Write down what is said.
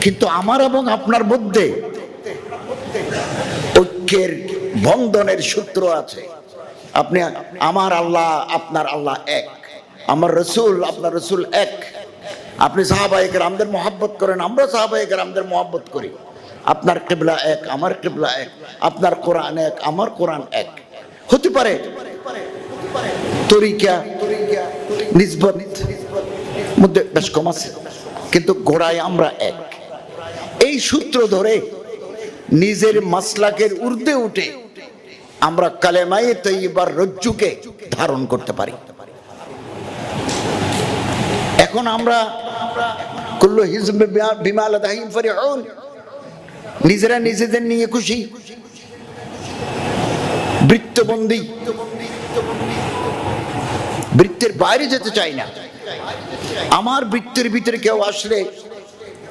কিন্তু আমার এবং আপনার মধ্যে ঐক্যের বন্ধনের সূত্র আছে। আপনি আমার আল্লাহ আপনার আল্লাহ এক, আমার রসুল আপনার রসুল এক। আপনি সাহাবায়ে কেরামদের মহব্বত করেন, আমরা সাহাবায়ে কেরামদের মহব্বত করি। আপনার কিবলা এক, আমার কিবলা এক। আপনার কোরআন এক, আমার কোরআন এক। হতে পারে তরিকা নিসবত মধ্যে বেশ কম আছে, কিন্তু গোড়ায় আমরা এক। এই সূত্র ধরে নিজের মাসলাকের ঊর্ধ্বে উঠে আমরা কালেমায়ে তৈয়্যিবার রজ্জুকে ধারণ করতে পারি। এখন আমরা কুল্লু হিজবি বিমা লাদাইহিম ফারিহুন, নিজেরা নিজেদের নিয়ে খুশি, বৃত্তবন্দী, বৃত্তের বাইরে যেতে চাই না। আমার বৃত্তের ভিতরে কেউ আসলে